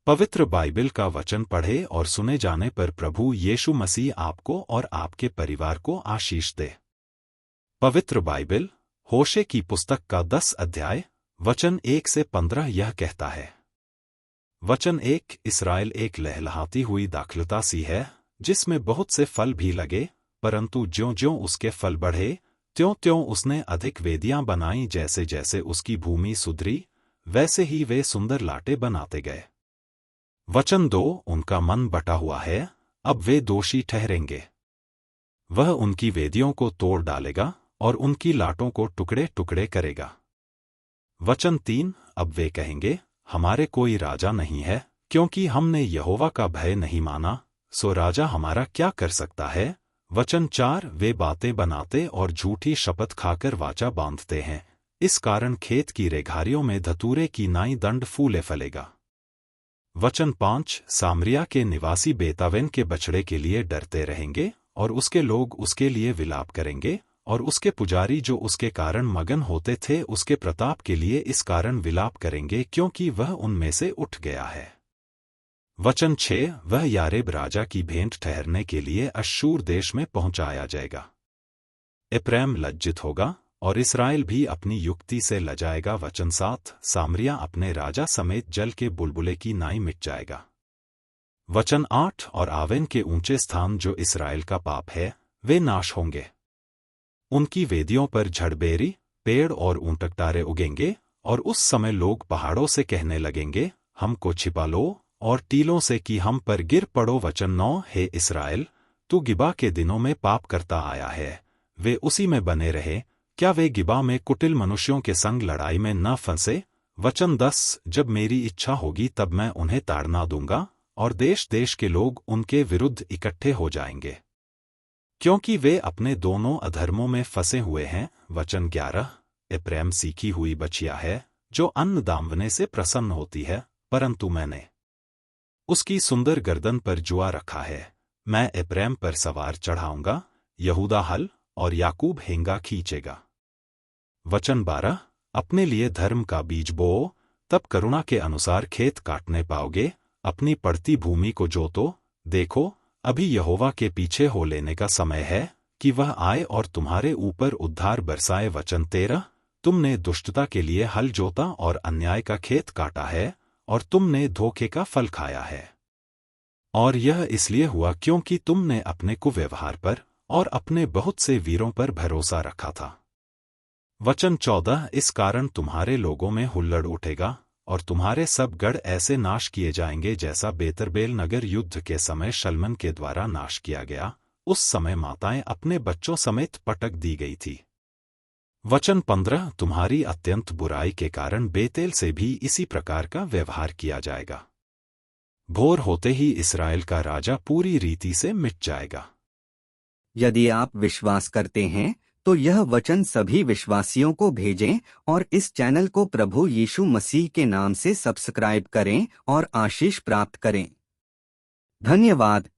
पवित्र बाइबल का वचन पढ़े और सुने जाने पर प्रभु यीशु मसीह आपको और आपके परिवार को आशीष दे। पवित्र बाइबल होशे की पुस्तक का 10 अध्याय वचन 1 से 15 यह कहता है। वचन 1। इस्राएल एक लहलहाती हुई दाखलता सी है, जिसमें बहुत से फल भी लगे, परंतु ज्यों-ज्यों उसके फल बढ़े, त्यों-त्यों उसने अधिक वेदियां बनाई। जैसे जैसे उसकी भूमि सुधरी, वैसे ही वे सुंदर लाटे बनाते गए। वचन 2। उनका मन बटा हुआ है, अब वे दोषी ठहरेंगे। वह उनकी वेदियों को तोड़ डालेगा और उनकी लाटों को टुकड़े टुकड़े करेगा। वचन 3। अब वे कहेंगे, हमारे कोई राजा नहीं है, क्योंकि हमने यहोवा का भय नहीं माना, सो राजा हमारा क्या कर सकता है। वचन 4। वे बातें बनाते और झूठी शपथ खाकर वाचा बांधते हैं, इस कारण खेत की रेघारियों में धतूरे की नाई दंड फूले फलेगा। वचन 5। सामरिया के निवासी बेतावेन के बछड़े के लिए डरते रहेंगे, और उसके लोग उसके लिए विलाप करेंगे, और उसके पुजारी जो उसके कारण मगन होते थे उसके प्रताप के लिए इस कारण विलाप करेंगे, क्योंकि वह उनमें से उठ गया है। वचन 6। वह यारेब राजा की भेंट ठहरने के लिए अश्शूर देश में पहुंचाया जाएगा। एप्रैम लज्जित होगा और इस्राएल भी अपनी युक्ति से लजाएगा। वचन 7। सामरिया अपने राजा समेत जल के बुलबुले की नाई मिट जाएगा। वचन 8। और आवेन के ऊंचे स्थान जो इस्राएल का पाप है, वे नाश होंगे। उनकी वेदियों पर झड़बेरी, पेड़ और ऊंटकटारे उगेंगे, और उस समय लोग पहाड़ों से कहने लगेंगे, हमको छिपा लो, और टीलों से कि हम पर गिर पड़ो। वचन 9। हे इस्राएल, तू गिबा के दिनों में पाप करता आया है, वे उसी में बने रहे, क्या वे गिबा में कुटिल मनुष्यों के संग लड़ाई में न फंसे। वचन 10। जब मेरी इच्छा होगी तब मैं उन्हें ताड़ना दूंगा, और देश देश के लोग उनके विरुद्ध इकट्ठे हो जाएंगे, क्योंकि वे अपने दोनों अधर्मों में फंसे हुए हैं। वचन 11। एप्रैम सीखी हुई बछिया है, जो अन्न दामवने से प्रसन्न होती है, परंतु मैंने उसकी सुंदर गर्दन पर जुआ रखा है। मैं एप्रैम पर सवार चढ़ाऊंगा, यहूदा हल और याकूब हेंगा खींचेगा। वचन 12। अपने लिए धर्म का बीज बोओ, तब करुणा के अनुसार खेत काटने पाओगे। अपनी पड़ती भूमि को जोतो, देखो अभी यहोवा के पीछे हो लेने का समय है, कि वह आए और तुम्हारे ऊपर उद्धार बरसाए। वचन 13। तुमने दुष्टता के लिए हल जोता और अन्याय का खेत काटा है, और तुमने धोखे का फल खाया है, और यह इसलिए हुआ क्योंकि तुमने अपने कुव्यवहार पर और अपने बहुत से वीरों पर भरोसा रखा था। वचन 14। इस कारण तुम्हारे लोगों में हुल्लड़ उठेगा, और तुम्हारे सब गढ़ ऐसे नाश किए जाएंगे जैसा बेतरबेल नगर युद्ध के समय शल्मन के द्वारा नाश किया गया। उस समय माताएं अपने बच्चों समेत पटक दी गई थी। वचन 15। तुम्हारी अत्यंत बुराई के कारण बेतेल से भी इसी प्रकार का व्यवहार किया जाएगा। भोर होते ही इस्राएल का राजा पूरी रीति से मिट जाएगा। यदि आप विश्वास करते हैं तो यह वचन सभी विश्वासियों को भेजें और इस चैनल को प्रभु यीशु मसीह के नाम से सब्सक्राइब करें और आशीष प्राप्त करें। धन्यवाद।